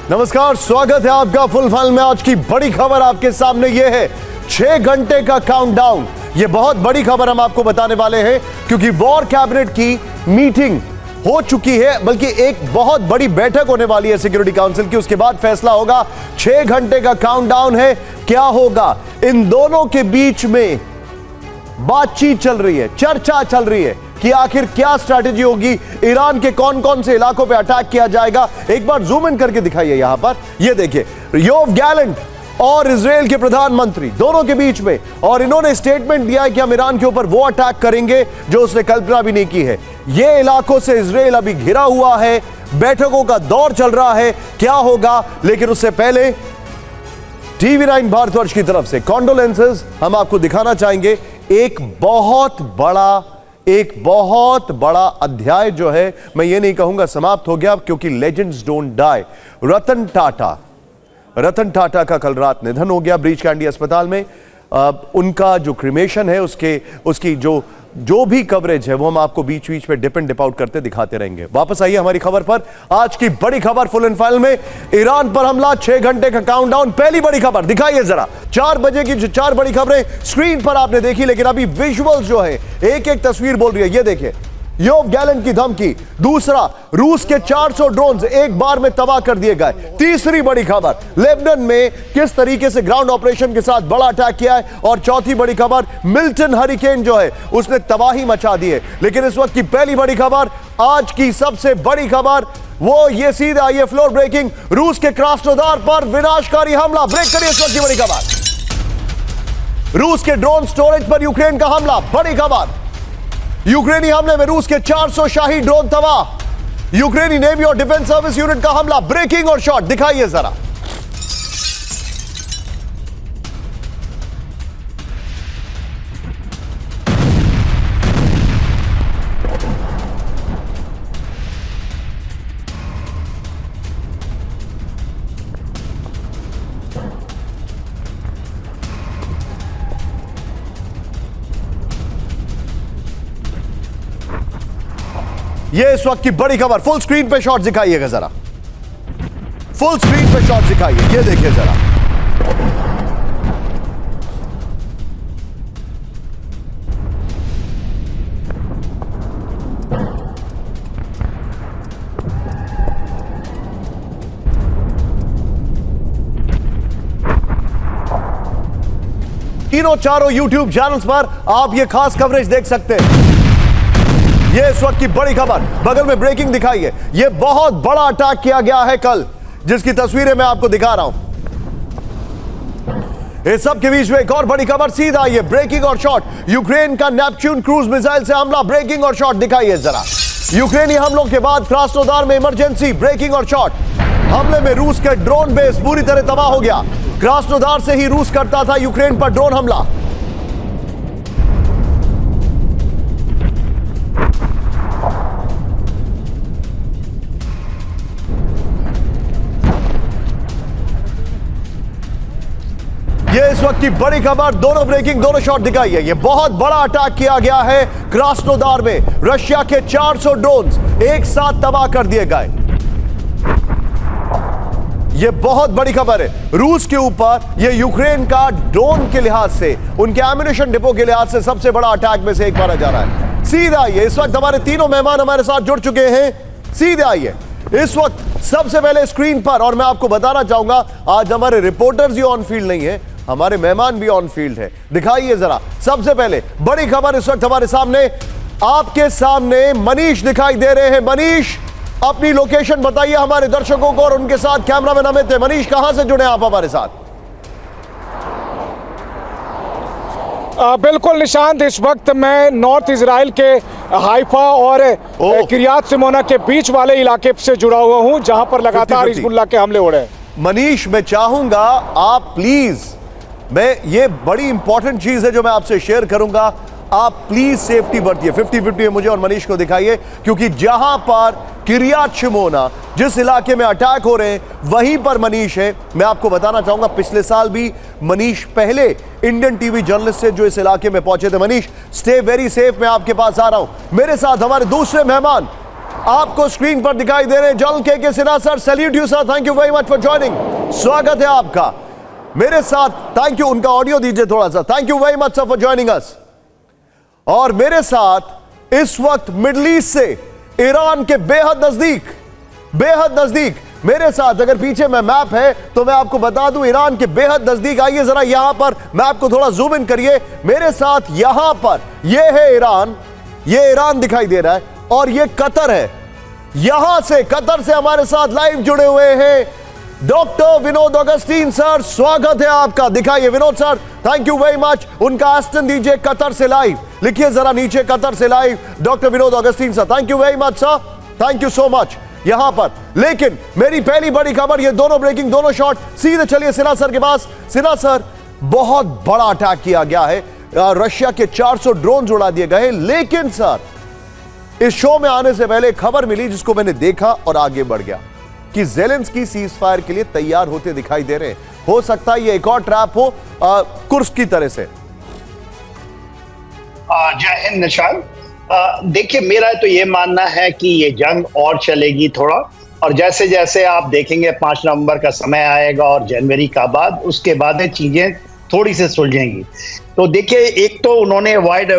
नमस्कार, स्वागत है आपका फुल फाइल में। आज की बड़ी खबर आपके सामने ये है, 6 घंटे का काउंटडाउन। ये बहुत बड़ी खबर हम आपको बताने वाले हैं क्योंकि वॉर कैबिनेट की मीटिंग हो चुकी है, बल्कि एक बहुत बड़ी बैठक होने वाली है सिक्योरिटी काउंसिल की। उसके बाद फैसला होगा। 6 घंटे का काउंटडाउन है, क्या होगा। इन दोनों के बीच में बातचीत चल रही है, चर्चा चल रही है कि आखिर क्या स्ट्रैटेजी होगी, ईरान के कौन कौन से इलाकों पे अटैक किया जाएगा। एक बार जूम इन करके दिखाइए यहां पर, ये देखिए योव गैलेंट और इजराइल के प्रधानमंत्री दोनों के बीच में, और इन्होंने स्टेटमेंट दिया है कि हम ईरान के ऊपर वो अटैक करेंगे जो उसने कल्पना भी नहीं की है। ये इलाकों से इजराइल अभी घिरा हुआ है, बैठकों का दौर चल रहा है, क्या होगा। लेकिन उससे पहले TV9 भारतवर्ष की तरफ से कॉन्डोलेंसेस हम आपको दिखाना चाहेंगे। एक बहुत बड़ा अध्याय जो है, मैं ये नहीं कहूंगा समाप्त हो गया क्योंकि legends don't die. Ratan Tata का कल रात निधन हो गया ब्रीच कैंडी अस्पताल में। उनका जो क्रिमेशन है उसकी जो भी कवरेज है वो हम आपको बीच बीच में डिप एंड डिप आउट करते दिखाते रहेंगे। वापस आइए हमारी खबर पर। आज की बड़ी खबर फुल एंड फाइनल में, ईरान पर हमला, 6 घंटे का काउंटडाउन। पहली बड़ी खबर दिखाइए जरा। 4 बजे की जो 4 बड़ी खबरें स्क्रीन पर आपने देखी, लेकिन अभी विजुअल्स जो है एक एक तस्वीर बोल रही है। ये देखिए, योव गैलेंट की धमकी। दूसरा, रूस के 400 ड्रोन्स एक बार में तबाह कर दिए गए। तीसरी बड़ी खबर, लेबनान में किस तरीके से ग्राउंड ऑपरेशन के साथ बड़ा अटैक किया है। और चौथी बड़ी खबर, मिल्टन हरिकेन जो है उसने तबाही मचा दी है। लेकिन इस वक्त की पहली बड़ी खबर, आज की सबसे बड़ी खबर वो ये सीधा ये फ्लोर ब्रेकिंग, रूस के क्रास्नोदार पर विनाशकारी हमला। ब्रेक करिए इस वक्त की बड़ी खबर। रूस के ड्रोन स्टोरेज पर यूक्रेन का हमला। बड़ी खबर, यूक्रेनी हमले में रूस के 400 शाही ड्रोन तबाह। यूक्रेनी नेवी और डिफेंस सर्विस यूनिट का हमला। ब्रेकिंग और शॉट दिखाइए जरा। ये इस वक्त की बड़ी खबर। फुल स्क्रीन पे शॉट दिखाइएगा जरा, फुल स्क्रीन पे शॉट दिखाइए। ये देखिए जरा, तीनों चारों YouTube चैनल्स पर आप ये खास कवरेज देख सकते हैं। ये इस वक्त की बड़ी खबर। बगल में ब्रेकिंग दिखाइए। ये बहुत बड़ा अटैक किया गया है कल, जिसकी तस्वीरें मैं आपको दिखा रहा हूं। इस सब के बीच में एक और बड़ी खबर, सीधा ये ब्रेकिंग और शॉट। यूक्रेन का नेपच्यून क्रूज मिसाइल से हमला। ब्रेकिंग और शॉट दिखाइए जरा। यूक्रेनी हमलों के बाद क्रास्नोदार में इमरजेंसी। ब्रेकिंग और शॉट। हमले में रूस के ड्रोन बेस पूरी तरह तबाह हो गया। क्रास्नोदार से ही रूस करता था यूक्रेन पर ड्रोन हमला। ये इस वक्त की बड़ी खबर। दोनों ब्रेकिंग, दोनों शॉट दिखाइए। ये बहुत बड़ा अटैक किया गया है क्रास्नोदार में। रशिया के 400 ड्रोन्स एक साथ तबाह कर दिए गए। ये बहुत बड़ी खबर है रूस के ऊपर। ये यूक्रेन का ड्रोन के लिहाज से, उनके एम्यूनिशन डिपो के लिहाज से सबसे बड़ा अटैक में से एक माना जा रहा है। सीधे आइए, इस वक्त हमारे तीनों मेहमान हमारे साथ जुड़ चुके हैं। सीधे आइए इस वक्त सबसे पहले स्क्रीन पर, और मैं आपको बताना चाहूंगा आज हमारे रिपोर्टर्स ही ऑन फील्ड नहीं है, हमारे मेहमान भी ऑन फील्ड है। दिखाइए जरा। सबसे पहले बड़ी खबर इस वक्त हमारे सामने, आपके सामने मनीष दिखाई दे रहे हैं। मनीष, अपनी लोकेशन बताइए हमारे दर्शकों को, और उनके साथ कैमरामैन अमित है। मनीष, कहां से जुड़े आप हमारे साथ? बिल्कुल निशांत, इस वक्त मैं नॉर्थ इजराइल के हाइफा और किरियात सिमोना के बीच वाले इलाके से जुड़ा हुआ हूं, जहां पर लगातार हिजबुल्लाह के हमले हो रहे हैं। मनीष, मैं चाहूंगा आप प्लीज, मैं ये बड़ी इंपॉर्टेंट चीज है जो मैं आपसे शेयर करूंगा, आप प्लीज सेफ्टी बरतिए। 50-50 मुझे और मनीष को दिखाइए, क्योंकि जहां पर किरियात शिमोना, जिस इलाके में अटैक हो रहे हैं, वहीं पर मनीष है। मैं आपको बताना चाहूंगा, पिछले साल भी मनीष पहले इंडियन टीवी जर्नलिस्ट से जो इस इलाके में पहुंचे थे। Manish, stay very safe. मैं आपके पास आ रहा हूं। मेरे साथ हमारे दूसरे मेहमान आपको स्क्रीन पर दिखाई दे रहे हैं जल के Sinha sir. Salute you sir, thank you very much for joining. स्वागत है आपका मेरे साथ। थैंक यू, उनका ऑडियो दीजिए थोड़ा सा। Thank you very much sir for joining us. और मेरे साथ इस वक्त मिडल ईस्ट से ईरान के बेहद नजदीक मेरे साथ, अगर पीछे में मैप है तो मैं आपको बता दूं ईरान के बेहद नजदीक। आइए जरा यहां पर मैप को थोड़ा जूम इन करिए। मेरे साथ यहां पर ये है ईरान, ये ईरान दिखाई दे रहा है और ये कतर है। यहां से कतर से हमारे साथ लाइव जुड़े हुए हैं डॉक्टर विनोद ऑगस्टीन सर। स्वागत है आपका। दिखाइए Vinod sir, thank you very much. उनका एस्टन दीजिए कतर से लाइव, लिखिए जरा नीचे कतर से live doctor Vinod Augustine sir. Thank you very much sir, thank you so much यहां पर। लेकिन मेरी पहली बड़ी खबर, ये दोनों ब्रेकिंग, दोनों शॉट, सीधे चलिए सिन्हा सर के पास। सिन्हा सर, बहुत बड़ा अटैक किया गया है, रशिया के 400 ड्रोन उड़ा दिए गए। लेकिन सर, इस शो में आने से पहले खबर मिली जिसको मैंने देखा और आगे बढ़ गया कि ज़ेलेंस्की सीज फायर के लिए तैयार होते दिखाई दे रहे हैं। हो सकता है ये एक और ट्रैप हो कुर्स्क की तरह से। जय हिंद निशान। देखिए, मेरा तो ये मानना है कि ये जंग और चलेगी थोड़ा, और जैसे जैसे आप देखेंगे 5 नवंबर का समय आएगा और जनवरी का बाद, उसके बाद चीजें थोड़ी सी सुलझेंगी। तो देखिए, एक तो उन्होंने अवॉइड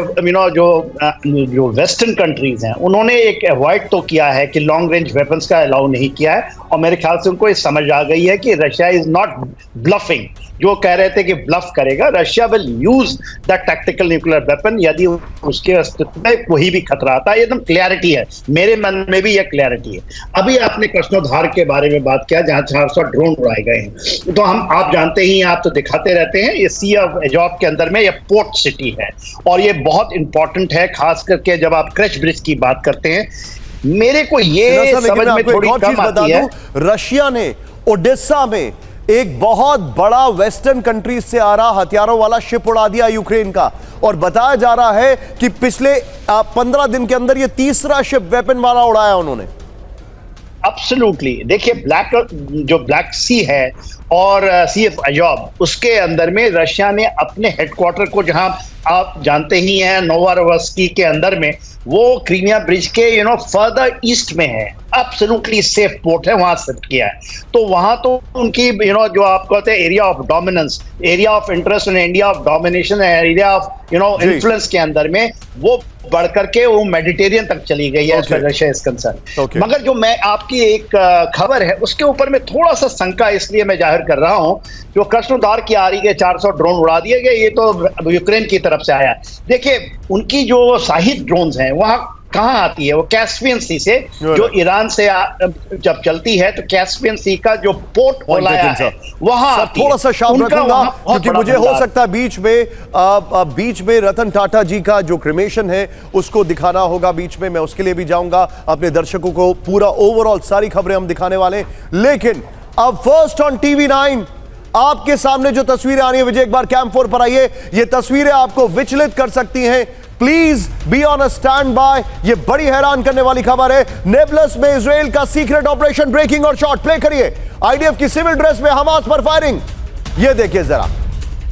जो वेस्टर्न कंट्रीज हैं, उन्होंने एक अवॉइड तो किया है कि लॉन्ग रेंज वेपन्स का अलाउ नहीं किया है। और मेरे ख्याल से उनको ये समझ आ गई है कि रशिया इज नॉट ब्लफिंग। जो कह रहे थे कि ब्लफ करेगा, Russia will use the tactical nuclear weapon यदि उसके अस्तित्व में कोई भी खतरा आता है। एकदम क्लैरिटी है, मेरे मन में भी यह क्लैरिटी है। अभी आपने कृष्णोधार के बारे में बात किया जहां 400 ड्रोन उड़ाए गए हैं, तो आप जानते ही, आप तो दिखाते रहते हैं, ये सी ऑफ एजॉव के अंदर में ये पोर्ट सिटी है और ये बहुत इंपॉर्टेंट है, खास करके जब आप क्रच ब्रिज की बात करते हैं। मेरे को ये समझ में थोड़ी कम आती है, रशिया ने ओडेसा में एक बहुत बड़ा वेस्टर्न कंट्रीज से आ रहा हथियारों वाला शिप उड़ा दिया यूक्रेन का, और बताया जा रहा है कि पिछले 15 दिन के अंदर ये तीसरा शिप वेपन वाला उड़ाया उन्होंने। एब्सोल्युटली। देखिए, ब्लैक सी है और सी ऑफ अजॉब, उसके अंदर में रशिया ने अपने हेडक्वार्टर को, जहां आप जानते ही हैं नोवारोवस्की के अंदर में, वो क्रीमिया ब्रिज के फर्दर ईस्ट में है, एब्सोल्युटली सेफ पोर्ट है, वहां शिफ्ट किया है। तो वहां तो उनकी जो आप कहते हैं area of dominance, area of interest in India of domination, area of influence के अंदर में वो बढ़ करके वो मेडिटेरियन तक चली गई है, रशिया इज कंसर्न। मगर जो मैं आपकी एक खबर है उसके ऊपर में थोड़ा सा शंका इसलिए मैं जाहिर कर रहा हूं, जो कृष्णोधार की आ रही है 400 ड्रोन उड़ा दिए गए, ये तो यूक्रेन की तरफ से आया। देखिए, उनकी जो शाहिद ड्रोन हैं वहां कहां आती है, वो कैस्पियन सी से, जो ईरान से जब चलती है तो कैस्पियन सी का जो पोर्ट ओलाया है वहां थोड़ा सा शार्प रखूंगा, क्योंकि मुझे हो सकता है बीच में रतन टाटा जी का जो क्रिमेशन है उसको दिखाना होगा बीच में। मैं उसके लिए भी जाऊंगा, अपने दर्शकों को पूरा ओवरऑल सारी खबरें हम दिखाने वाले। लेकिन अब फर्स्ट ऑन TV9 आपके सामने जो तस्वीरें आ रही है, विजय एक बार कैंप 4 पर आइए। ये तस्वीरें आपको विचलित कर सकती हैं, please be on a stand by. ये बड़ी हैरान करने वाली खबर है। नेबलस में इजराइल का सीक्रेट ऑपरेशन, ब्रेकिंग और शॉट। प्ले करिए। आईडीएफ की सिविल ड्रेस में हमास पर फायरिंग। ये देखिए जरा,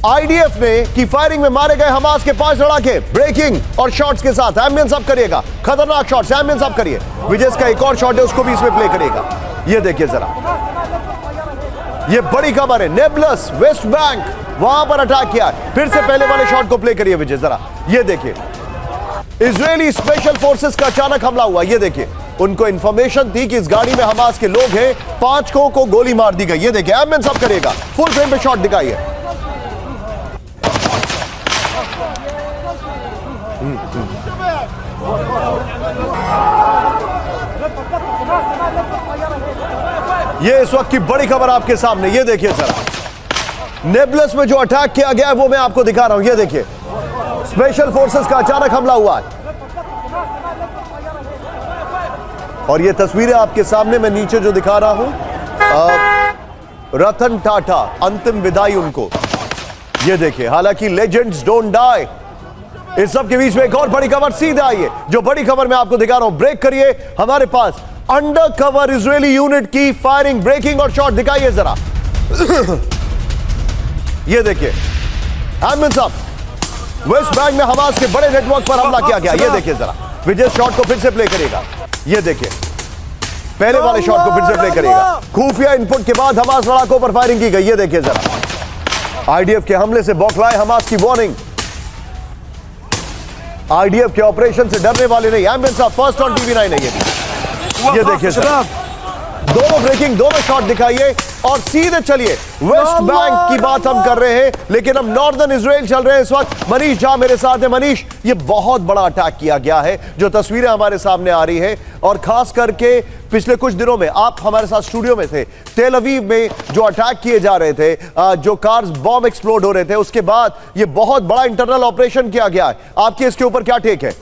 आईडीएफ ने की फायरिंग में मारे गए हमास के 5 लड़ाके, ब्रेकिंग और शॉट्स के साथ। एम्बियंस अप करिएगा, खतरनाक शॉट्स, एम्बियंस अप करिए। विजय का एक और शॉट है, उसको भी इसमें प्ले करिएगा। ये देखिए जरा, ये बड़ी खबर है। नेबलस वेस्ट बैंक, वहां पर अटैक किया है। फिर से पहले वाले शॉट को प्ले करिए विजय जरा। ये देखिए, इजरायली स्पेशल फोर्सेस का अचानक हमला हुआ। ये देखिए, उनको इंफॉर्मेशन थी कि इस गाड़ी में हमास के लोग हैं, 5 को गोली मार दी गई। ये देखिए, एम्बियंस अप करिएगा, फुल फ्रेम पे शॉट दिखाइए। ये इस वक्त की बड़ी खबर आपके सामने। ये देखिए जरा, नेबलस में जो अटैक किया गया है वो मैं आपको दिखा रहा हूं। ये देखिए, स्पेशल फोर्सेस का अचानक हमला हुआ है और ये तस्वीरें आपके सामने मैं नीचे जो दिखा रहा हूं, रतन टाटा, अंतिम विदाई उनको। ये देखिए, हालांकि लेजेंड्स डोंट डाई। इस सब के बीच में एक और बड़ी खबर सीधे आई है। जो बड़ी खबर मैं आपको दिखा रहा हूं, ब्रेक करिए। हमारे पास अंडर कवर इजरायली यूनिट की फायरिंग, ब्रेकिंग और शॉट दिखाइए जरा। ये देखिए, एम्बियंस अप। वेस्ट बैंक में हमास के बड़े नेटवर्क पर हमला किया गया। ये देखिए जरा, विजय शॉट को फिर से प्ले करेगा। ये देखिए, पहले वाले शॉट को फिर से प्ले करेगा। खुफिया इनपुट के बाद हमास लड़ाकों पर फायरिंग की गई, ये देखिए जरा। आईडीएफ के हमले से बौखलाए हमास की वार्निंग। आईडीएफ के ऑपरेशन से डरने वाले नहीं। Ambience of first on TV 9 है ये देखिए सर, दोनों ब्रेकिंग, दोनों शॉट दिखाइए और सीधे चलिए। वेस्ट बैंक की बात हम कर रहे हैं, लेकिन हम नॉर्दर्न इजराइल चल रहे हैं इस वक्त। मनीष झा मेरे साथ है। मनीष, ये बहुत बड़ा अटैक किया गया है, जो तस्वीरें हमारे सामने आ रही है, और खास करके पिछले कुछ दिनों में आप हमारे साथ स्टूडियो में थे। तेल अवीव में जो अटैक किए जा रहे थे, जो कार्स बॉम्ब एक्सप्लोड हो रहे थे, उसके बाद ये बहुत बड़ा इंटरनल ऑपरेशन किया गया है। आपके इसके ऊपर क्या टेक है?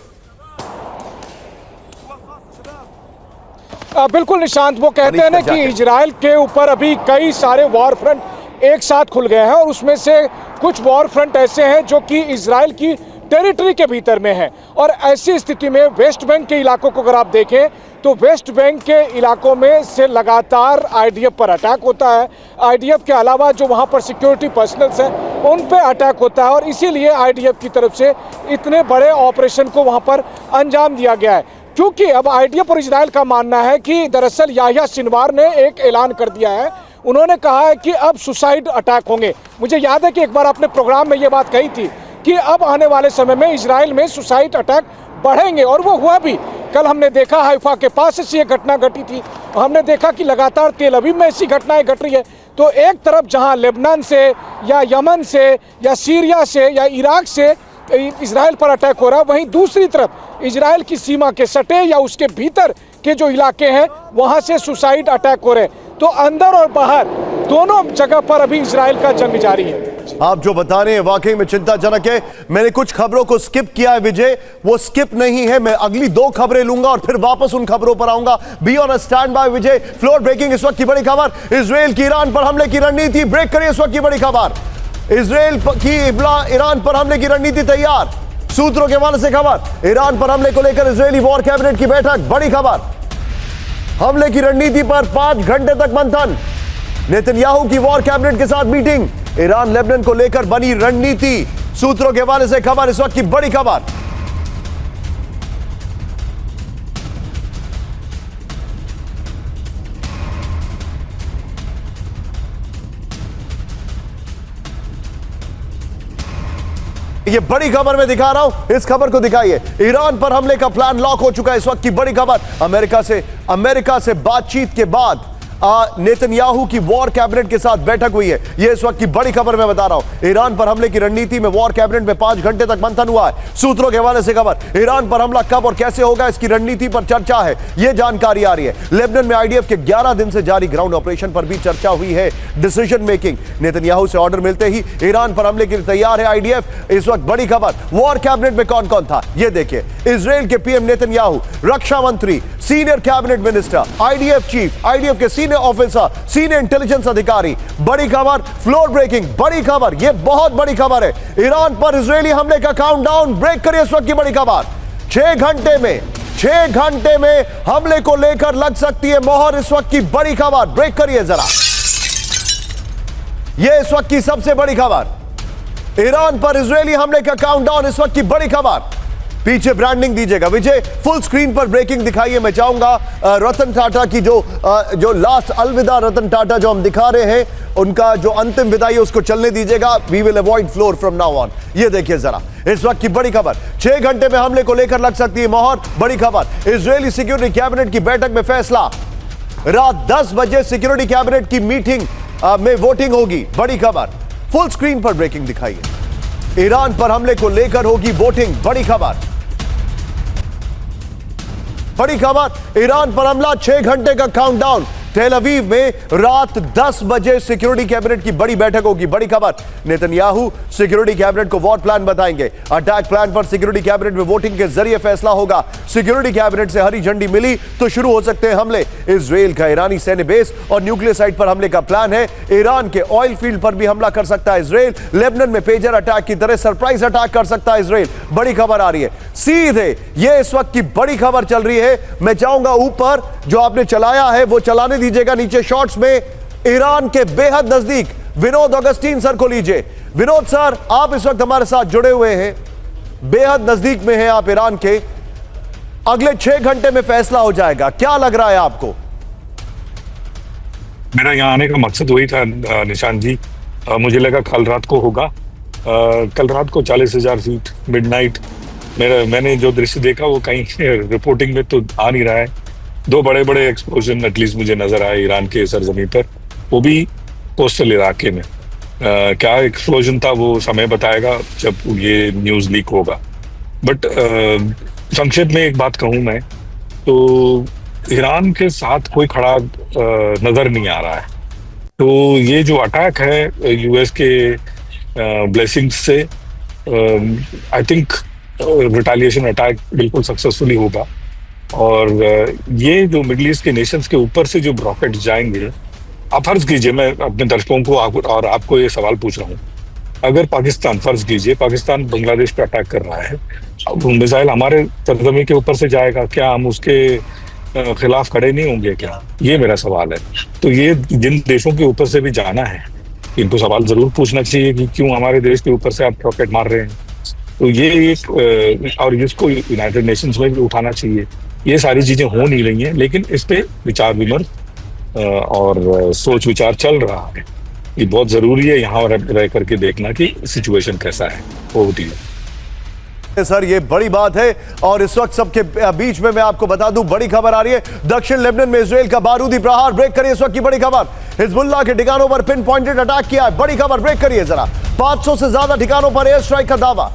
बिल्कुल निशांत, वो कहते हैं ना कि इजराइल के ऊपर अभी कई सारे वॉर फ्रंट एक साथ खुल गए हैं, और उसमें से कुछ वॉर फ्रंट ऐसे हैं जो कि इजराइल की टेरिटरी के भीतर में है। और ऐसी स्थिति में वेस्ट बैंक के इलाकों को अगर आप देखें तो वेस्ट बैंक के इलाकों में से लगातार आईडीएफ पर अटैक होता है। आईडीएफ के अलावा जो वहाँ पर सिक्योरिटी पर्सनल्स हैं उन पे अटैक होता है, और इसीलिए आईडीएफ की तरफ से इतने बड़े ऑपरेशन को वहाँ पर अंजाम दिया गया है। क्योंकि अब आईडीएफ और इजराइल का मानना है कि दरअसल याह्या सिनवार ने एक ऐलान कर दिया है। उन्होंने कहा है कि अब सुसाइड अटैक होंगे। मुझे याद है कि एक बार आपने प्रोग्राम में ये बात कही थी कि अब आने वाले समय में इजराइल में सुसाइड अटैक बढ़ेंगे, और वो हुआ भी। कल हमने देखा हाइफा के पास ऐसी ये घटना घटी थी, हमने देखा कि लगातार तेल अवीव में ऐसी घटनाएं घट रही है। तो एक तरफ जहां लेबनान से या यमन से या सीरिया से या इराक से इजराइल पर अटैक हो रहा है, वहीं दूसरी तरफ इजराइल की सीमा के सटे या उसके भीतर के जो इलाके हैं वहां से सुसाइड अटैक हो रहे हैं। तो अंदर और बाहर दोनों जगह पर अभी इजराइल का जंग जारी है। आप जो बता रहे हैं वाकई में चिंताजनक है। मैंने कुछ खबरों को स्किप किया है विजय, वो स्किप नहीं है। मैं अगली 2 खबरें लूंगा और फिर वापस उन खबरों पर आऊंगा। Be on standby Vijay. Floor breaking इस वक्त की बड़ी खबर, इजराइल की ईरान पर हमले की रणनीति ब्रेक करिए। इस वक्त की बड़ी खबर, इजराइल की ईरान पर हमले की रणनीति तैयार। सूत्रों के हवाले से खबर, ईरान पर हमले को लेकर इजरायली वॉर कैबिनेट की बैठक। बड़ी खबर, हमले की रणनीति पर 5 घंटे तक मंथन। नेतन्याहू की वॉर कैबिनेट के साथ मीटिंग। ईरान लेबनान को लेकर बनी रणनीति। सूत्रों के हवाले से खबर, इस वक्त की बड़ी खबर। ये बड़ी खबर मैं दिखा रहा हूं, इस खबर को दिखाइए। ईरान पर हमले का प्लान लॉक हो चुका है। इस वक्त की बड़ी खबर, अमेरिका से बातचीत के बाद नेतन्याहू की वॉर कैबिनेट के साथ बैठक हुई है। यह इस वक्त की बड़ी खबर मैं बता रहा हूं। ईरान पर हमले की रणनीति में वॉर कैबिनेट में 5 घंटे तक मंथन हुआ है। सूत्रों के हवाले से खबर, ईरान पर हमला कब और कैसे होगा इसकी रणनीति पर चर्चा है, यह जानकारी आ रही है। लेबनान में आईडीएफ के 11 दिन से जारी ग्राउंड ऑपरेशन पर भी चर्चा हुई है। डिसीजन मेकिंग, नेतन्याहू से ऑर्डर मिलते ही ईरान पर हमले के लिए तैयार है आईडीएफ। इस वक्त बड़ी खबर, वॉर कैबिनेट में कौन कौन था यह देखिए। इजराइल के पीएम नेतन्याहू, रक्षा मंत्री, senior cabinet minister, IDF chief, IDF के सीनियर ऑफिसर, सीनियर इंटेलिजेंस अधिकारी। बड़ी खबर, फ्लोर ब्रेकिंग, बड़ी खबर, यह बहुत बड़ी खबर है। ईरान पर इजरायली हमले का काउंटडाउन ब्रेक करिए। इस वक्त की बड़ी खबर, 6 घंटे में हमले को लेकर लग सकती है मोहर। इस वक्त की बड़ी खबर, ब्रेक करिए जरा। यह इस वक्त की सबसे बड़ी खबर, ईरान पर इजरायली हमले का काउंटडाउन। इस वक्त की बड़ी खबर, पीछे ब्रांडिंग दीजिएगा विजय, फुल स्क्रीन पर ब्रेकिंग दिखाइए। मैं चाहूंगा रतन टाटा की जो लास्ट अलविदा रतन टाटा जो हम दिखा रहे हैं, उनका जो अंतिम विदाई है उसको चलने दीजिएगा। We will avoid floor from now on. ये देखिए जरा, इस वक्त की बड़ी खबर, 6 घंटे में हमले को लेकर लग सकती है मोहर। बड़ी खबर, इजरायली सिक्योरिटी कैबिनेट की बैठक में फैसला। रात 10 बजे सिक्योरिटी कैबिनेट की मीटिंग में वोटिंग होगी। बड़ी खबर, फुल स्क्रीन पर ब्रेकिंग दिखाइए। ईरान पर हमले को लेकर होगी वोटिंग। बड़ी खबर, ईरान पर हमला, 6 घंटे का काउंटडाउन। तेल अवीव में रात 10 बजे सिक्योरिटी कैबिनेट की बड़ी बैठक होगी। बड़ी खबर, नेतन्याहू सिक्योरिटी कैबिनेट को वॉर प्लान बताएंगे। अटैक प्लान पर सिक्योरिटी कैबिनेट में वोटिंग के जरिए फैसला होगा। सिक्योरिटी कैबिनेट से हरी झंडी मिली तो शुरू हो सकते हैं हमले। इजराइल का ईरानी सैन्य बेस और न्यूक्लियर साइट पर हमले का प्लान है। ईरान के ऑयल फील्ड पर भी हमला कर सकता है इजराइल। लेबनान में पेजर अटैक की तरह सरप्राइज अटैक कर सकता है इजराइल। बड़ी खबर आ रही है सीधे, ये इस वक्त की बड़ी खबर चल रही है। मैं चाहूंगा ऊपर जो आपने चलाया है वो चलाने दीजिएगा। नीचे शॉट्स में ईरान के बेहद नजदीक विनोद ऑगस्टीन सर को लीजिए। विनोद सर, आप इस वक्त हमारे साथ जुड़े हुए हैं, बेहद नजदीक में हैं आप ईरान के। अगले 6 घंटे में फैसला हो जाएगा, क्या लग रहा है आपको? मेरा यहाँ आने का मकसद वही था निशांत जी। मुझे लगा कल रात को होगा। कल रात को 40,000 फीट मिडनाइट मैंने जो दृश्य देखा वो कहीं रिपोर्टिंग में तो आ नहीं रहा है। दो बड़े बड़े एक्सप्लोजन एटलीस्ट मुझे नजर आए ईरान के सरजमी पर, वो भी कोस्टल इलाके में। क्या एक्सप्लोजन था वो समय बताएगा जब ये न्यूज लीक होगा। बट संक्षेप में एक बात कहूँ मैं तो ईरान के साथ कोई खड़ा नजर नहीं आ रहा है। तो ये जो अटैक है यूएस के ब्लेसिंग्स से, आई थिंक रिटेलिएशन अटैक बिल्कुल सक्सेसफुली होगा। और ये जो मिडिल ईस्ट के नेशंस के ऊपर से जो रॉकेट जाएंगे, आप फर्ज कीजिए, मैं अपने दर्शकों को और आपको ये सवाल पूछ रहा हूँ, अगर पाकिस्तान, फर्ज कीजिए पाकिस्तान बांग्लादेश पे अटैक कर रहा है, अब मिसाइल हमारे सरजमी के ऊपर से जाएगा, क्या हम उसके खिलाफ खड़े नहीं होंगे क्या? ये मेरा सवाल है। तो ये जिन देशों के ऊपर से भी जाना है, इनको सवाल जरूर पूछना चाहिए कि क्यों हमारे देश के ऊपर से आप रॉकेट मार रहे हैं। तो ये एक और इसको यूनाइटेड नेशंस में भी उठाना चाहिए। ये सारी चीजें हो नहीं रही हैं, लेकिन इस पे विचार विमर्श और सोच विचार चल रहा है। ये बहुत जरूरी है यहाँ रह करके देखना कि सिचुएशन कैसा है। होती है सर, ये बड़ी बात है। और इस वक्त सबके बीच में मैं आपको बता दूं, बड़ी खबर आ रही है। दक्षिण लेबनान में इजराइल का बारूदी प्रहार। ब्रेक करिए इस वक्त की बड़ी खबर। हिजबुल्लाह के ठिकानों पर पिन पॉइंटेड अटैक किया है। बड़ी खबर, ब्रेक करिए जरा। 500 से ज्यादा ठिकानों पर एयर स्ट्राइक का दावा।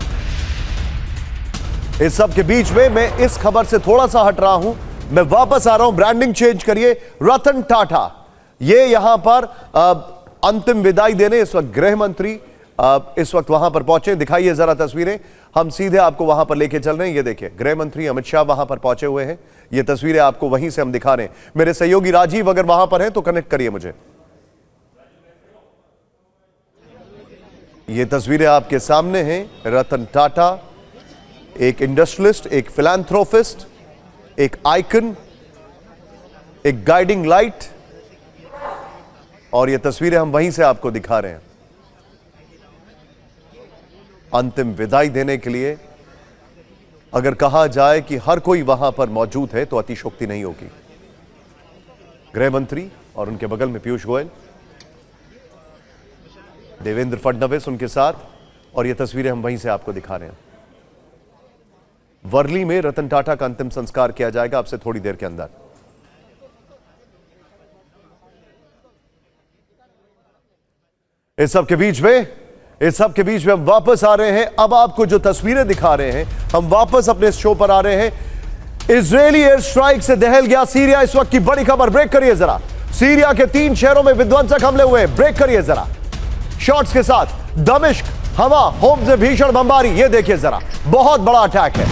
इस सब के बीच में मैं इस खबर से थोड़ा सा हट रहा हूं, मैं वापस आ रहा हूं। ब्रांडिंग चेंज करिए। रतन टाटा ये यहां पर अंतिम विदाई देने इस वक्त गृह मंत्री इस वक्त वहां पर पहुंचे। दिखाइए जरा तस्वीरें, हम सीधे आपको वहां पर लेके चल रहे हैं। ये देखिए, गृह मंत्री अमित शाह वहां पर पहुंचे हुए हैं। ये तस्वीरें आपको वहीं से हम दिखा रहे हैं। मेरे सहयोगी राजीव अगर वहां पर हैं तो कनेक्ट करिए मुझे। ये तस्वीरें आपके सामने हैं। रतन टाटा एक इंडस्ट्रियलिस्ट, एक फिलैंथ्रोपिस्ट, एक आइकन, एक गाइडिंग लाइट, और ये तस्वीरें हम वहीं से आपको दिखा रहे हैं। अंतिम विदाई देने के लिए अगर कहा जाए कि हर कोई वहां पर मौजूद है तो अतिशयोक्ति नहीं होगी। गृह मंत्री और उनके बगल में पीयूष गोयल, देवेंद्र फडणवीस उनके साथ, और ये तस्वीरें हम वहीं से आपको दिखा रहे हैं। वर्ली में रतन टाटा का अंतिम संस्कार किया जाएगा आपसे थोड़ी देर के अंदर। इस सब के बीच में हम वापस आ रहे हैं। अब आपको जो तस्वीरें दिखा रहे हैं, हम वापस अपने शो पर आ रहे हैं। इजरायली एयर स्ट्राइक से दहल गया सीरिया। इस वक्त की बड़ी खबर, ब्रेक करिए जरा। सीरिया के 3 शहरों में विध्वंसक हमले हुए हैं। ब्रेक करिए जरा शॉट्स के साथ। दमिश्क, हवा, होम से भीषण बमबारी। ये देखिए जरा, बहुत बड़ा अटैक है।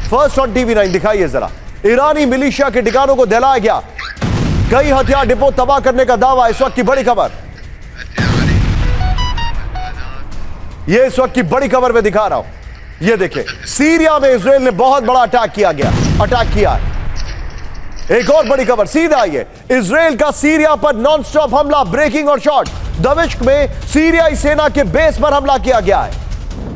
फर्स्ट ऑन TV9 दिखाइए जरा। ईरानी मिलिशिया के ठिकानों को दहलाया गया। कई हथियार डिपो तबाह करने का दावा। इस वक्त की बड़ी खबर, ये इस वक्त की बड़ी खबर में दिखा रहा हूं। ये देखिए, सीरिया में इजराइल ने बहुत बड़ा अटैक किया है। एक और बड़ी खबर सीधा आई है। इजराइल का सीरिया पर नॉनस्टॉप हमला, ब्रेकिंग और शॉट। दमिश्क में सीरियाई सेना के बेस पर हमला किया गया है।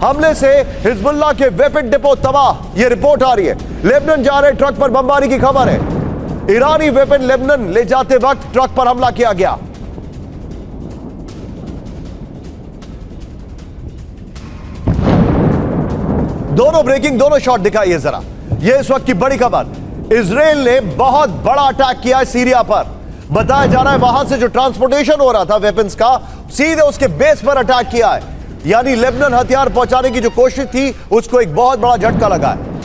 हमले से हिजबुल्लाह के वेपन डिपो तबाह, ये रिपोर्ट आ रही है। लेबनान जा रहे ट्रक पर बमबारी की खबर है। ईरानी वेपन लेबनान ले जाते वक्त ट्रक पर हमला किया गया। दोनों ब्रेकिंग, दोनों शॉट दिखाइए जरा। यह इस वक्त की बड़ी खबर। इजराइल ने बहुत बड़ा अटैक किया है सीरिया पर। बताया जा रहा है वहां से जो ट्रांसपोर्टेशन हो रहा था वेपन्स का, सीधे उसके बेस पर अटैक किया है। यानी लेबनान हथियार पहुंचाने की जो कोशिश थी उसको एक बहुत बड़ा झटका लगा है।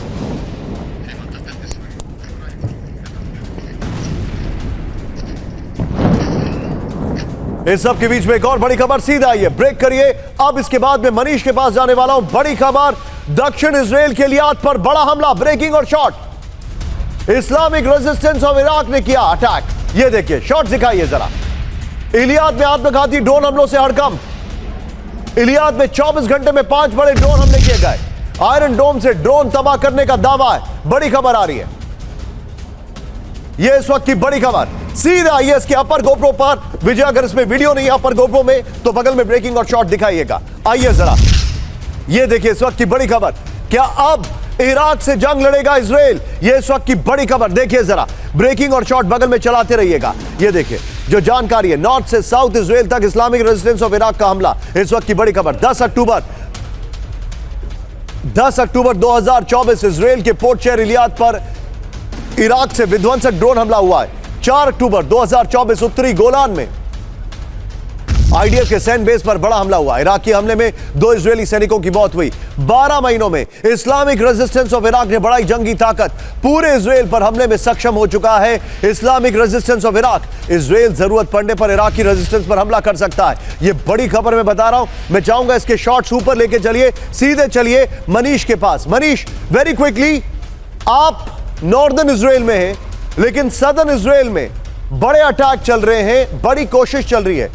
इस सब के बीच में एक और बड़ी खबर सीधा आई है। ब्रेक करिए। अब इसके बाद में मनीष के पास जाने वाला हूं। बड़ी खबर, दक्षिण इजराइल के इलियाद पर बड़ा हमला, ब्रेकिंग और shot. Islamic resistance of Iraq ने किया अटैक। ये देखिए, शॉट दिखाइए जरा। इलियाद में आत्मघाती ड्रोन हमलों से हड़कंप। इलियाद में 24 घंटे में 5 बड़े ड्रोन हमले किए गए। आयरन डोम से ड्रोन तबाह करने का दावा है। बड़ी खबर आ रही है। यह इस वक्त की बड़ी खबर सीधा आइए इसके अपर गोप्रो पर। विजय, अगर इसमें वीडियो नहीं है अपर गोप्रो में तो बगल में ब्रेकिंग और शॉट दिखाइएगा। आइए जरा, ये देखिए इस वक्त की बड़ी खबर। क्या अब इराक से जंग लड़ेगा इजराइल? ये इस वक्त की बड़ी खबर देखिए जरा। ब्रेकिंग और शॉट बगल में चलाते रहिएगा। ये देखिए, जो जानकारी है, नॉर्थ से साउथ इजराइल तक इस्लामिक रेजिस्टेंस ऑफ इराक का हमला, इस वक्त की बड़ी खबर। 10 अक्टूबर 2024 इजराइल के पोर्ट शहर इलियाद पर इराक से विध्वंसक ड्रोन हमला हुआ है। 4 अक्टूबर 2024 उत्तरी गोलान में आईडीएफ के सैन्य बेस पर बड़ा हमला हुआ। इराकी हमले में 2 इजरायली सैनिकों की मौत हुई। 12 महीनों में इस्लामिक रेजिस्टेंस ऑफ इराक ने बढ़ाई जंगी ताकत, पूरे इजराइल पर हमले में सक्षम हो चुका है Islamic resistance of Iraq. Israel जरूरत पड़ने पर इराकी रेजिस्टेंस पर हमला कर सकता है। यह बड़ी खबर मैं बता रहा हूं। मैं चाहूंगा इसके शॉर्ट्स ऊपर लेके चलिए, सीधे चलिए मनीष के पास। मनीष, वेरी क्विकली, आप नॉर्दर्न इजराइल में हैं, लेकिन सदर्न इजराइल में बड़े अटैक चल रहे हैं, बड़ी कोशिश चल रही है।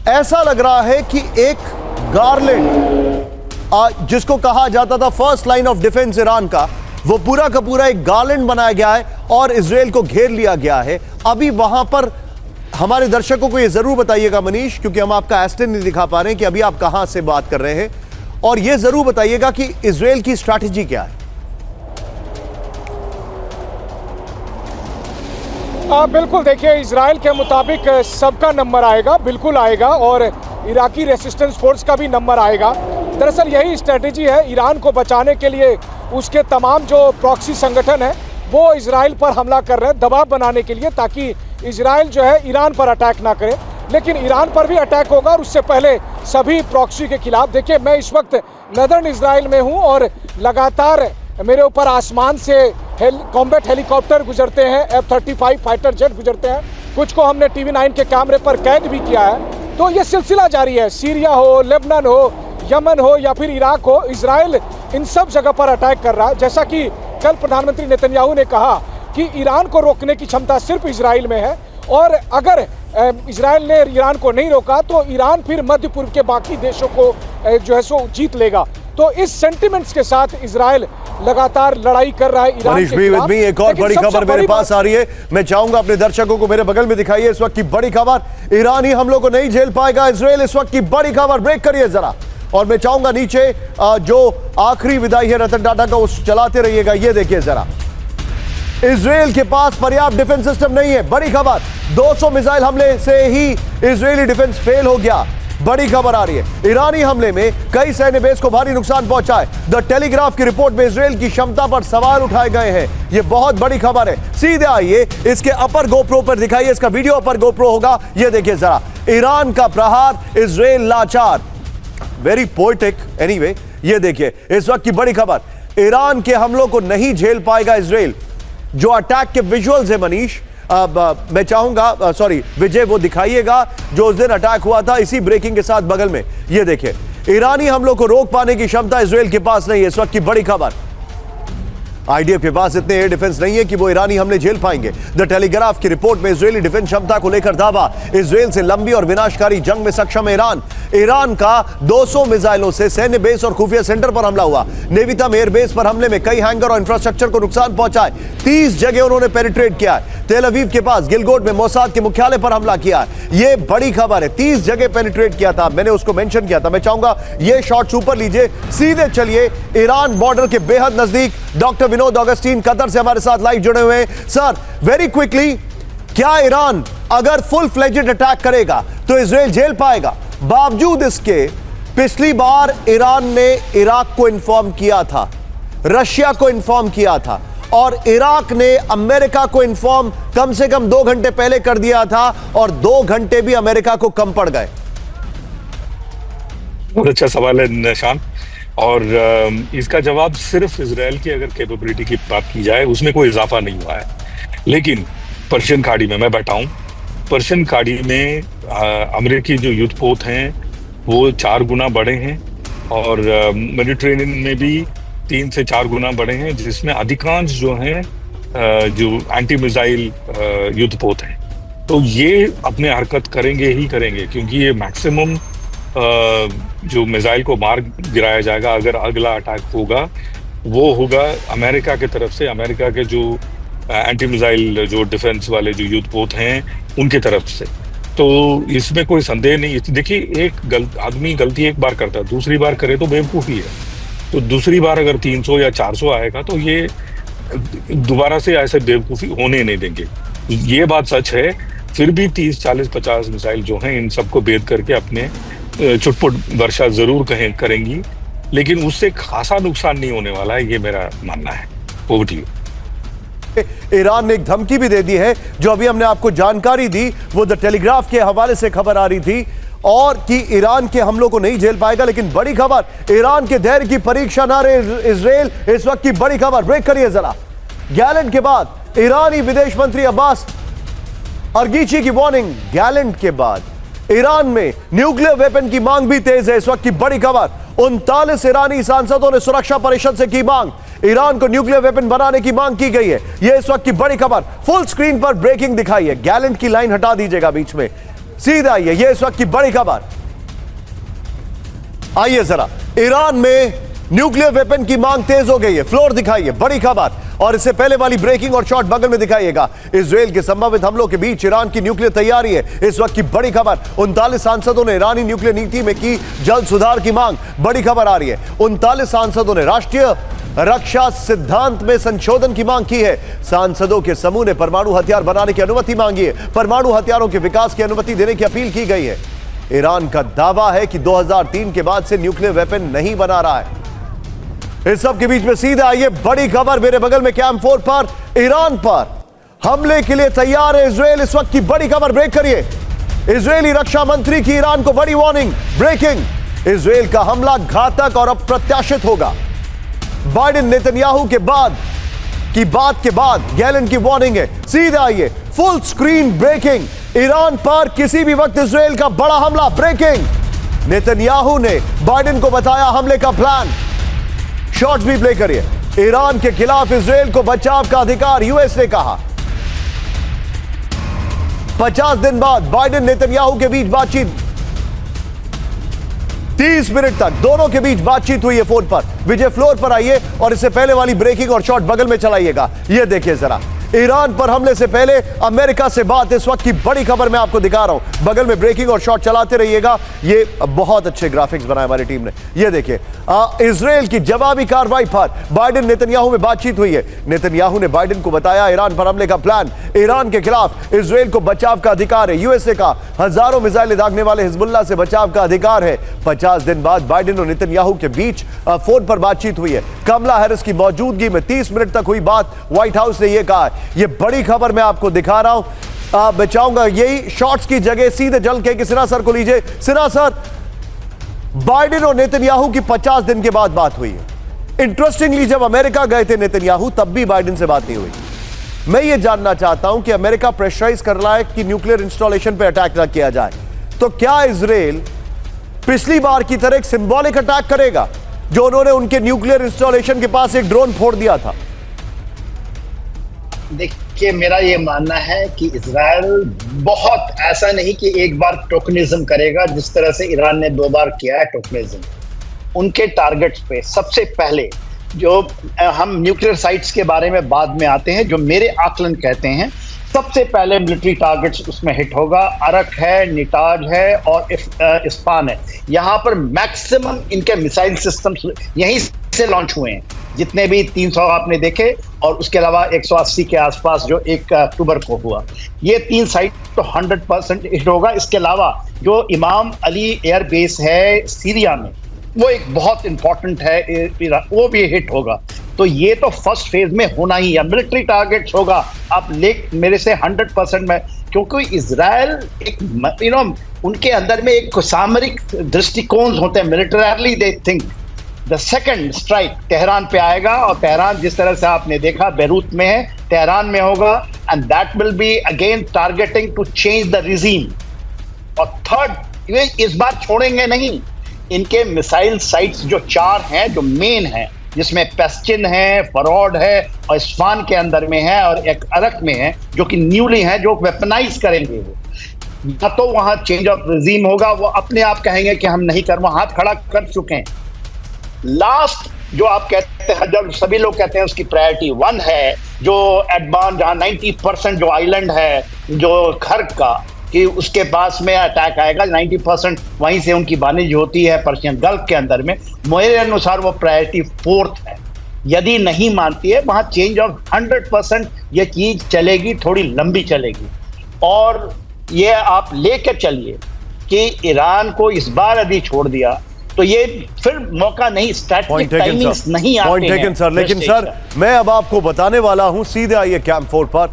ऐसा लग रहा है कि एक गार्लैंड, जिसको कहा जाता था first line of defence Iran का, वो पूरा का पूरा एक गार्लैंड बनाया गया है और इजराइल को घेर लिया गया है। अभी वहां पर हमारे दर्शकों को यह जरूर बताइएगा मनीष, क्योंकि हम आपका एस्टेन नहीं दिखा पा रहे हैं कि अभी आप कहां से बात कर रहे हैं, और यह जरूर बताइएगा कि इजराइल की स्ट्रैटेजी क्या है। बिल्कुल, देखिए, इजराइल के मुताबिक सबका नंबर आएगा, बिल्कुल आएगा, और इराकी रेसिस्टेंस फोर्स का भी नंबर आएगा। दरअसल यही स्ट्रेटेजी है ईरान को बचाने के लिए। उसके तमाम जो प्रॉक्सी संगठन है वो इजराइल पर हमला कर रहे हैं दबाव बनाने के लिए, ताकि इजराइल जो है ईरान पर अटैक ना करे। लेकिन ईरान पर भी अटैक होगा, और उससे पहले सभी प्रॉक्सी के खिलाफ। देखिए, मैं इस वक्त नदर्न इजराइल में हूँ और लगातार मेरे ऊपर आसमान से कॉम्बैट हेलीकॉप्टर गुजरते हैं, F-35 फाइटर जेट गुजरते हैं। कुछ को हमने TV9 के कैमरे पर कैद भी किया है। तो ये सिलसिला जारी है। सीरिया हो, लेबनान हो, यमन हो या फिर इराक हो, इजराइल इन सब जगह पर अटैक कर रहा है। जैसा कि कल प्रधानमंत्री नेतन्याहू ने कहा कि ईरान को रोकने की क्षमता सिर्फ इजराइल में है, और अगर इजराइल ने ईरान को नहीं रोका तो ईरान फिर मध्य पूर्व के बाकी देशों को जो है सो जीत लेगा। तो इस सेंटिमेंट्स के साथ इजराइल लगातार लड़ाई कर रहा है ईरान के खिलाफ। एक और बड़ी खबर मेरे पास आ रही है, मैं चाहूंगा अपने दर्शकों को मेरे बगल में दिखाइए। इस वक्त की बड़ी खबर, ईरानी हमलों को नहीं झेल पाएगा इजराइल। इस वक्त की बड़ी खबर, ब्रेक करिए जरा, और मैं चाहूंगा नीचे जो आखिरी विदाई है रतन टाटा का, उस चलाते रहिएगा। ये देखिए जरा, इजराइल के पास पर्याप्त डिफेंस सिस्टम नहीं है। बड़ी खबर, 200 मिसाइल हमले से ही इजरायली डिफेंस फेल हो गया। बड़ी खबर आ रही है, ईरानी हमले में कई सैन्य बेस को भारी नुकसान पहुंचा है। द टेलीग्राफ की रिपोर्ट में इजराइल की क्षमता पर सवाल उठाए गए हैं। यह बहुत बड़ी खबर है। सीधे आइए, इसके अपर गोप्रो पर दिखाइए, इसका वीडियो अपर गोप्रो होगा। यह देखिए जरा, ईरान का प्रहार, इजराइल लाचार। Very poetic. एनीवे, यह देखिए इस वक्त की बड़ी खबर, ईरान के हमलों को नहीं झेल पाएगा इजराइल। जो अटैक के विजुअल्स है मनीष, मैं चाहूंगा, सॉरी विजय, वो दिखाइएगा जो उस दिन अटैक हुआ था इसी ब्रेकिंग के साथ बगल में। ये देखिए, ईरानी हमलों को रोक पाने की क्षमता इजराइल के पास नहीं है। इस वक्त की बड़ी खबर, आईडीएफ के पास इतने एयर डिफेंस नहीं है कि वो ईरानी हमले झेल पाएंगे। द टेलीग्राफ की रिपोर्ट में इजरायली डिफेंस क्षमता को लेकर दावा, इजराइल से लंबी और विनाशकारी जंग में सक्षम है ईरान। ईरान का 200 मिसाइलों से सैन्य बेस और खुफिया सेंटर पर हमला हुआ। नेवितम एयर बेस पर हमले में कई हैंगर और इंफ्रास्ट्रक्चर को नुकसान पहुंचा है। 30 जगह उन्होंने पेनिट्रेट किया है। तेल अवीव के पास गिलगोट में मोसाद के मुख्यालय पर हमला किया है। यह बड़ी खबर है, 30 जगह पेनिट्रेट किया था, मैंने उसको मेंशन किया था। मैं चाहूंगा ये शॉट्स ऊपर लीजिए, सीधे चलिए ईरान बॉर्डर के बेहद नजदीक। डॉक्टर विनोद ऑगस्टीन कतर से हमारे साथ लाइव जुड़े हुए हैं। सर, वेरी क्विकली, क्या ईरान अगर फुल फ्लेजेड अटैक करेगा तो इजराइल झेल पाएगा? बावजूद इसके पिछली बार ईरान ने इराक को इन्फॉर्म किया था, रशिया को इन्फॉर्म किया था, और इराक ने अमेरिका को इन्फॉर्म कम से कम 2 घंटे पहले कर दिया था, और 2 घंटे भी अमेरिका को कम पड़ गए। बहुत अच्छा सवाल है निशान, और इसका जवाब सिर्फ इजराइल की अगर कैपेबिलिटी की बात की जाए, उसमें कोई इजाफा नहीं हुआ है। लेकिन पर्शियन खाड़ी में मैं बैठा हूँ, पर्शियन खाड़ी में अमेरिकी जो युद्धपोत हैं वो 4 गुना बड़े हैं, और मेडिटेरेनियन में भी 3 से 4 गुना बड़े हैं, जिसमें अधिकांश जो हैं जो एंटी मिसाइल युद्धपोत हैं। तो ये अपने हरकत करेंगे ही करेंगे, क्योंकि ये मैक्सिमम जो मिसाइल को मार गिराया जाएगा अगर अगला अटैक होगा, वो होगा अमेरिका की तरफ से, अमेरिका के जो एंटी मिसाइल जो डिफेंस वाले जो युद्धपोत हैं उनकी तरफ से। तो इसमें कोई संदेह नहीं। देखिए, एक आदमी गलती एक बार करता है, दूसरी बार करे तो बेवकूफ़ी है। तो दूसरी बार अगर 300 या 400 आएगा तो ये दोबारा से ऐसे बेवकूफ़ी होने नहीं देंगे। ये बात सच है। फिर भी 30, 40, 50 मिसाइल जो हैं इन सबको भेद करके अपने चुटपुट वर्षा जरूर करेंगी, लेकिन उससे खासा नुकसान नहीं होने वाला है, ये मेरा मानना है। Over to you. ईरान ने एक धमकी भी दे दी है, जो अभी हमने आपको जानकारी दी वो द टेलीग्राफ के हवाले से खबर आ रही थी, और कि ईरान के हमलों को नहीं झेल पाएगा। लेकिन बड़ी खबर, ईरान के धैर्य की परीक्षा ना रहे इजराइल, इस वक्त की बड़ी खबर। ब्रेक करिए जरा। गैलेंट के बाद ईरानी विदेश मंत्री अब्बास अरगीची की वार्निंग। गैलेंट के बाद ईरान में न्यूक्लियर वेपन की मांग भी तेज है। इस वक्त की बड़ी खबर, 39 ईरानी सांसदों ने सुरक्षा परिषद से की मांग। ईरान को न्यूक्लियर वेपन बनाने की मांग की गई है। यह इस वक्त की बड़ी खबर। फुल स्क्रीन पर ब्रेकिंग दिखाई है। गैलेंट की लाइन हटा दीजिएगा बीच में, सीधा आइए। यह इस वक्त की बड़ी खबर। आइए जरा, ईरान में न्यूक्लियर वेपन की मांग तेज हो गई है। फ्लोर दिखाइए, बड़ी खबर। और इससे पहले वाली ब्रेकिंग और शॉट बगल में दिखाइएगा। इजराइल के संभावित हमलों के बीच ईरान की न्यूक्लियर तैयारी है। इस वक्त की बड़ी खबर, 39 सांसदों ने ईरानी न्यूक्लियर नीति में की जल्द सुधार की मांग। बड़ी खबर आ रही है, 39 सांसदों ने राष्ट्रीय रक्षा सिद्धांत में संशोधन की मांग की है। सांसदों के समूह ने परमाणु हथियार बनाने की अनुमति मांगी है। परमाणु हथियारों के विकास की अनुमति देने की अपील की गई है। ईरान का दावा है कि 2003 के बाद से न्यूक्लियर वेपन नहीं बना रहा है। इस सब के बीच में सीधा आइए, बड़ी खबर मेरे बगल में कैंप 4 पर, ईरान पर हमले के लिए तैयार है इजराइल। इस वक्त की बड़ी खबर। ब्रेक करिए। इजरायली रक्षा मंत्री की ईरान को बड़ी वार्निंग। ब्रेकिंग, इजराइल का हमला घातक और अप्रत्याशित होगा। बाइडेन नेतन्याहू के बाद की बात के बाद गैलेंट की वार्निंग है। सीधा आइए, फुल स्क्रीन ब्रेकिंग। ईरान पर किसी भी वक्त इजराइल का बड़ा हमला। ब्रेकिंग, नेतन्याहू ने बाइडेन को बताया हमले का प्लान। शॉट्स भी प्ले करिए। ईरान के खिलाफ इजराइल को बचाव का अधिकार, यूएस ने कहा। 50 दिन बाद बाइडेन नेतन्याहू के बीच बातचीत। 30 मिनट तक दोनों के बीच बातचीत हुई है फोन पर। विजय फ्लोर पर आइए और इससे पहले वाली ब्रेकिंग और शॉट बगल में चलाइएगा। यह देखिए जरा, ईरान पर हमले से पहले अमेरिका से बात। इस वक्त की बड़ी खबर मैं आपको दिखा रहा हूं। बगल में ब्रेकिंग और शॉट चलाते रहिएगा। ये बहुत अच्छे ग्राफिक्स बनाए हमारी टीम ने। ये देखिए, इजराइल की जवाबी कार्रवाई पर बाइडेन नेतन्याहू में बातचीत हुई है। नेतन्याहू ने बाइडेन को बताया ईरान पर हमले का प्लान। ईरान के खिलाफ इजराइल को बचाव का अधिकार है। यूएसए का हजारों मिसाइल दागने वाले हिजबुल्लाह से बचाव का अधिकार है। 50 दिन बाद बाइडेन और नेतन्याहू के बीच फोन पर बातचीत हुई है। कमला हैरिस की मौजूदगी में 30 मिनट तक हुई बात। व्हाइट हाउस ने यह कहा। यह बड़ी खबर मैं आपको दिखा रहा हूं। मैं चाहूंगा यही शॉट्स की जगह सीधे जल के सिन्हा सर को लीजिए। सिन्हा सर, बाइडेन और नेतन्याहू की 50 दिन के बाद बात हुई है। इंटरेस्टिंगली, जब अमेरिका गए थे नेतन्याहू, तब भी बाइडेन से बात नहीं हुई। मैं ये जानना चाहता हूं कि अमेरिका प्रेशराइज कर रहा है कि न्यूक्लियर इंस्टॉलेशन पे अटैक न किया जाए, तो क्या इजराइल पिछली बार की तरह एक सिंबॉलिक अटैक करेगा, जो उन्होंने उनके न्यूक्लियर इंस्टॉलेशन के पास एक ड्रोन फोड़ दिया था? देखिए, मेरा ये मानना है कि इजराइल बहुत ऐसा नहीं कि एक बार टोकनिज्म करेगा, जिस तरह से ईरान ने 2 बार किया है टोकनिज्म। उनके टारगेट्स पे सबसे पहले, जो हम न्यूक्लियर साइट्स के बारे में बाद में आते हैं, जो मेरे आकलन कहते हैं, सबसे पहले मिलिट्री टारगेट्स उसमें हिट होगा। अरक है, निटाज है और इस्पान है। यहाँ पर मैक्सिमम इनके मिसाइल सिस्टम्स यहीं से लॉन्च हुए हैं, जितने भी 300 आपने देखे, और उसके अलावा 180 के आसपास जो 1 अक्टूबर को हुआ। ये 3 साइट तो 100% हिट होगा। इसके अलावा जो इमाम अली एयर बेस है सीरिया में, वो एक बहुत इंपॉर्टेंट है, वो भी हिट होगा। तो ये तो फर्स्ट फेज में होना ही है। मिलिट्री टारगेट्स होगा, आप मेरे से 100% में, क्योंकि इजराइल एक उनके अंदर में एक सामरिक दृष्टिकोण होते हैं। Militarily they think the second strike Tehran पे आएगा, और तेहरान जिस तरह से आपने देखा बेरूत में है, तेहरान में होगा, and that will be again targeting to change the regime. और थर्ड, ये इस बार छोड़ेंगे नहीं। इनके मिसाइल साइट्स जो 4 हैं, जो मेन हैं, जिसमें पेस्चिन है, फरौड है और इस्फान के अंदर में है, और एक अरक में है, जो कि न्यूली है, जो वेपनाइज करेंगे वो। या तो वहां चेंज ऑफ रिजीम होगा, वो अपने आप कहेंगे कि हम नहीं कर, वो हाथ खड़ा कर चुके हैं। लास्ट जो आप कहते हैं, जब सभी लोग कहते हैं उसकी प्रायोरिटी 1 है, जो एडबान, जहां 90% जो आइलैंड है, जो खर्क का, कि उसके पास में अटैक आएगा। 90% वहीं से उनकी वाणिज्य होती है पर्शियन गल्फ के अंदर में। मेरे अनुसार वो प्रायोरिटी 4th है। यदि नहीं मानती है, वहां चेंज ऑफ 100% ये चीज चलेगी, थोड़ी लंबी चलेगी। और ये आप लेकर चलिए कि ईरान को इस बार यदि छोड़ दिया तो ये फिर मौका नहीं, स्ट्रैटेजिक टाइमिंग्स नहीं आते पॉइंट टेकन सर। लेकिन सर मैं अब आपको बताने वाला हूं, सीधे आइए कैंप 4 पर।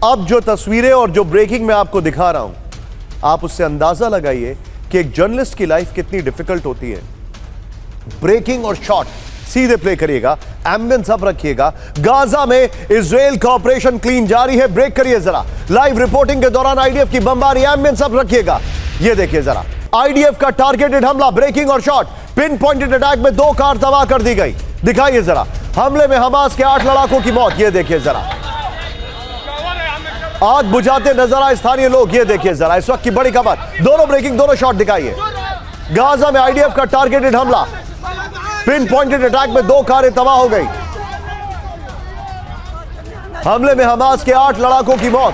अब जो तस्वीरें और जो ब्रेकिंग मैं आपको दिखा रहा हूं, आप उससे अंदाजा लगाइए कि एक जर्नलिस्ट की लाइफ कितनी डिफिकल्ट होती है। ब्रेकिंग और शॉट सीधे प्ले करिएगा, एम्बियंस अप रखिएगा। गाजा में इजराइल का ऑपरेशन क्लीन जारी है। ब्रेक करिए जरा, लाइव रिपोर्टिंग के दौरान आईडीएफ की बमबारी, एम्बियंस अप रखिएगा। ये देखिए जरा, आईडीएफ का टारगेटेड हमला, ब्रेकिंग और शॉट। पिन पॉइंटेड अटैक में 2 कार तबाह कर दी गई। दिखाइए जरा, हमले में हमास के 8 लड़ाकों की मौत। ये देखिए जरा, आग बुझाते नजर आए स्थानीय लोग। ये देखिए जरा, इस वक्त की बड़ी खबर। दोनों ब्रेकिंग, दोनों शॉट दिखाइए। गाजा में आईडीएफ का टारगेटेड हमला, पिन पॉइंटेड अटैक में 2 कारें तबाह हो गई। हमले में हमास के 8 लड़ाकों की मौत।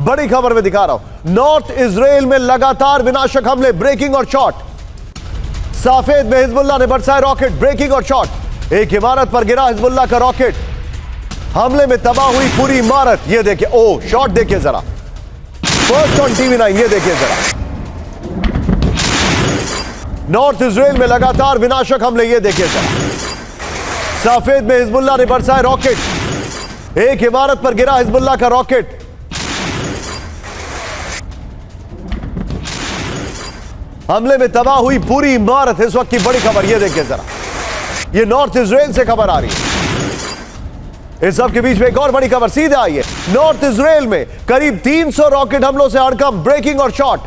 बड़ी खबर में दिखा रहा हूं, नॉर्थ इजराइल में लगातार विनाशक हमले, ब्रेकिंग और शॉट। साफेद में हिजबुल्लाह ने बरसाए रॉकेट, ब्रेकिंग और शॉट। एक इमारत पर गिरा हिजबुल्लाह का रॉकेट, हमले में तबाह हुई पूरी इमारत। ये देखिए, ओ शॉट देखिए जरा, फर्स्ट ऑन टीवी 9। ये देखिए जरा, नॉर्थ इजराइल में लगातार विनाशक हमले। ये देखिए जरा, साफेद में हिजबुल्लाह ने बरसाए रॉकेट, एक इमारत पर गिरा हिजबुल्लाह का रॉकेट। हमले में तबाह हुई पूरी इमारत। इस वक्त की बड़ी खबर, ये देखिए जरा, ये नॉर्थ इजराइल से खबर आ रही है। इस सब के बीच में एक और बड़ी खबर सीधे आई है। नॉर्थ इजराइल में करीब 300 रॉकेट हमलों से हड़कंप, ब्रेकिंग और शॉट।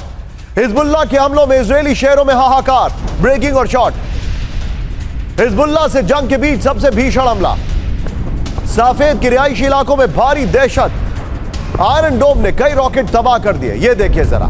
हिजबुल्लाह के हमलों में इजरायली शहरों में हाहाकार, ब्रेकिंग और शॉट। हिजबुल्लाह से जंग के बीच सबसे भीषण हमला। साफेद के रिहायशी इलाकों में भारी दहशत। आयरन डोम ने कई रॉकेट तबाह कर दिए। ये देखिए जरा,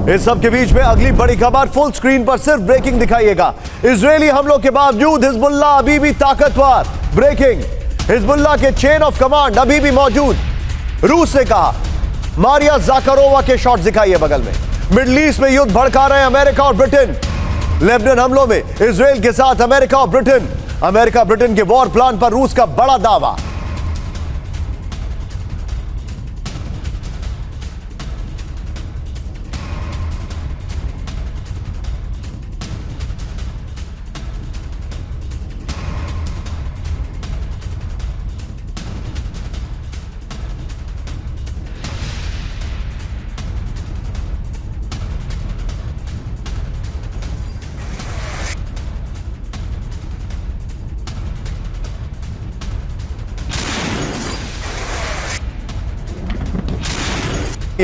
इस सब के बीच में अगली बड़ी खबर, फुल स्क्रीन पर सिर्फ ब्रेकिंग दिखाइएगा। इजरायली हमलों के बावजूद हिजबुल्लाह अभी भी ताकतवर, ब्रेकिंग। हिजबुल्लाह के चेन ऑफ कमांड अभी भी मौजूद। रूस ने कहा, मारिया जाकारोवा के शॉट्स दिखाइए बगल में। मिडिल ईस्ट में युद्ध भड़का रहे हैं अमेरिका और ब्रिटेन। लेबनान हमलों में इजराइल के साथ अमेरिका और ब्रिटेन। अमेरिका ब्रिटेन के वॉर प्लान पर रूस का बड़ा दावा।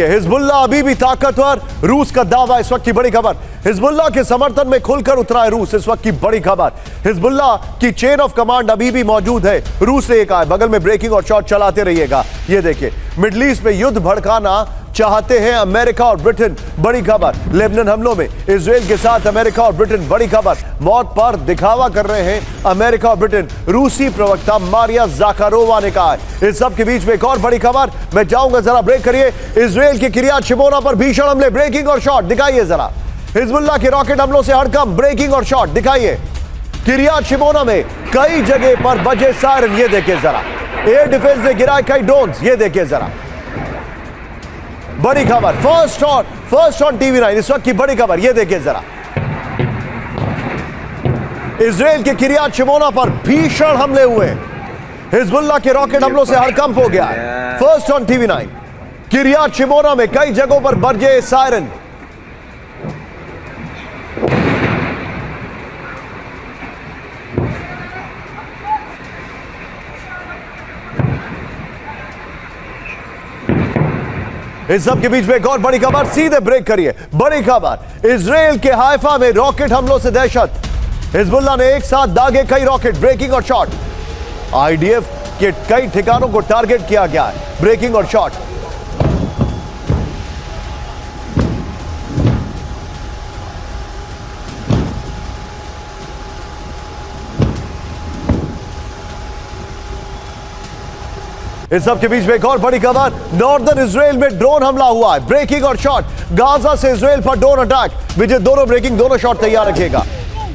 हिजबुल्लाह अभी भी ताकतवर, रूस का दावा। इस वक्त की बड़ी खबर, हिजबुल्लाह के समर्थन में खुलकर उतरा है रूस। इस वक्त की बड़ी खबर, हिजबुल्लाह की चेन ऑफ कमांड अभी भी मौजूद है। रूस ने कहा, बगल में ब्रेकिंग और शॉट चलाते रहिएगा। ये देखिए, मिडिल ईस्ट में युद्ध भड़काना चाहते हैं अमेरिका और ब्रिटेन। बड़ी खबर, लेबनान हमलों में इजराइल के साथ अमेरिका और ब्रिटेन। बड़ी खबर, मौत पर दिखावा कर रहे हैं अमेरिका और ब्रिटेन, रूसी प्रवक्ता मारिया जाकारोवा ने कहा है। इस सब के बीच में एक और बड़ी खबर, मैं जाऊंगा जरा, ब्रेक करिए। इजराइल के किरियात शिमोना पर भीषण हमले, ब्रेकिंग और शॉट दिखाइए जरा। हिजबुल्लाह के रॉकेट हमलों से हड़कंप, ब्रेकिंग और शॉट दिखाइए। किरियात शिमोना में कई जगह पर बजे सायरन। ये देखिए जरा, एयर डिफेंस ने गिराए कई ड्रोन्स। ये देखिए जरा, बड़ी खबर, फर्स्ट ऑन टीवी 9। इस वक्त की बड़ी खबर, ये देखिए जरा, इजराइल के किरियात शिमोना पर भीषण हमले हुए। हिजबुल्लाह के रॉकेट हमलों से हड़कंप हो गया। फर्स्ट ऑन टीवी 9, किरियात शिमोना में कई जगहों पर बजे सायरन। इस सब के बीच में एक और बड़ी खबर, सीधे ब्रेक करिए। बड़ी खबर, इजराइल के हाइफा में रॉकेट हमलों से दहशत। हिजबुल्लाह ने एक साथ दागे कई रॉकेट, ब्रेकिंग और शॉट। आईडीएफ के कई ठिकानों को टारगेट किया गया है, ब्रेकिंग और शॉट। इस सब के बीच में एक और बड़ी खबर, नॉर्दर्न इजराइल में ड्रोन हमला हुआ है, ब्रेकिंग और शॉट। गाजा से इजराइल पर ड्रोन अटैक। विजय दोनों ब्रेकिंग, दोनों शॉट तैयार रखिएगा।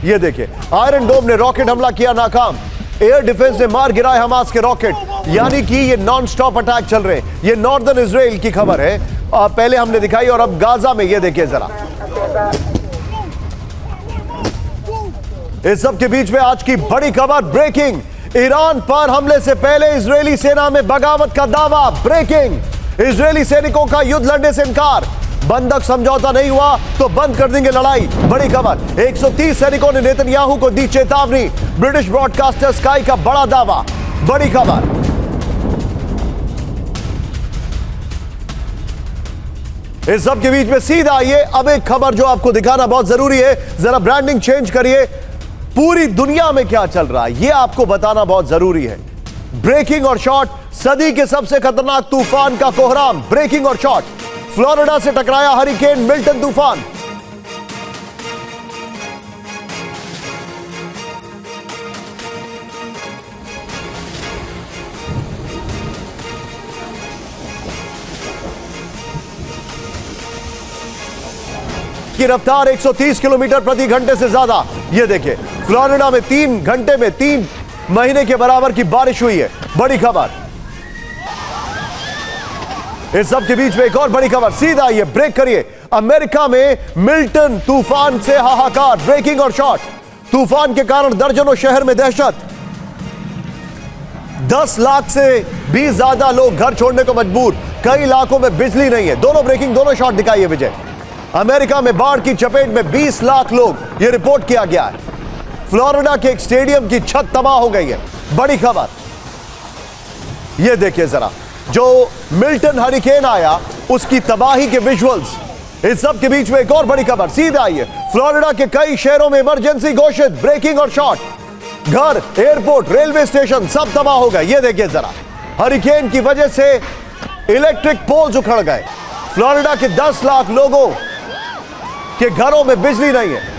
ये देखिए, आयरन डोम ने रॉकेट हमला किया नाकाम। एयर डिफेंस ने मार गिराए हमास के रॉकेट, यानी कि ये नॉन स्टॉप अटैक चल रहे हैं। ये नॉर्दर्न इजराइल की खबर है, पहले हमने दिखाई, और अब गाजा में ये देखिए जरा। इस सब के बीच में आज की बड़ी खबर, ब्रेकिंग, ईरान पर हमले से पहले इजरायली सेना में बगावत का दावा, ब्रेकिंग। इजरायली सैनिकों का युद्ध लड़ने से इनकार, बंधक समझौता नहीं हुआ तो बंद कर देंगे लड़ाई, बड़ी खबर। 130 सैनिकों ने नेतन्याहू को दी चेतावनी, ब्रिटिश ब्रॉडकास्टर स्काई का बड़ा दावा, बड़ी खबर। इस सब के बीच में सीधा आइए अब एक खबर जो आपको दिखाना बहुत जरूरी है, जरा ब्रांडिंग चेंज करिए। पूरी दुनिया में क्या चल रहा है यह आपको बताना बहुत जरूरी है। ब्रेकिंग और शॉट, सदी के सबसे खतरनाक तूफान का कोहराम, ब्रेकिंग और शॉट। फ्लोरिडा से टकराया हरिकेन मिल्टन तूफान। की रफ्तार 130 किलोमीटर प्रति घंटे से ज्यादा। यह देखिए, फ्लोरिडा में 3 घंटे में 3 महीने के बराबर की बारिश हुई है, बड़ी खबर। इस सब के बीच में एक और बड़ी खबर, सीधा ये ब्रेक करिए। अमेरिका में मिल्टन तूफान से हाहाकार, ब्रेकिंग और शॉट। तूफान के कारण दर्जनों शहर में दहशत, 10 लाख से भी ज्यादा लोग घर छोड़ने को मजबूर, कई इलाकों में बिजली नहीं है। दोनों ब्रेकिंग, दोनों शॉट दिखाइए विजय। अमेरिका में बाढ़ की चपेट में 20 लाख लोग, यह रिपोर्ट किया गया है। फ्लोरिडा के एक स्टेडियम की छत तबाह हो गई है, बड़ी खबर। यह देखिए जरा, जो मिल्टन हरिकेन आया उसकी तबाही के विजुअल्स। इस सब के बीच में एक और बड़ी खबर, सीधा आइए। फ्लोरिडा के कई शहरों में इमरजेंसी घोषित, ब्रेकिंग और शॉट। घर, एयरपोर्ट, रेलवे स्टेशन सब तबाह हो गए। यह देखिए जरा, हरिकेन की वजह से इलेक्ट्रिक पोल्स उखड़ गए। फ्लोरिडा के 10 लाख लोगों के घरों में बिजली नहीं है।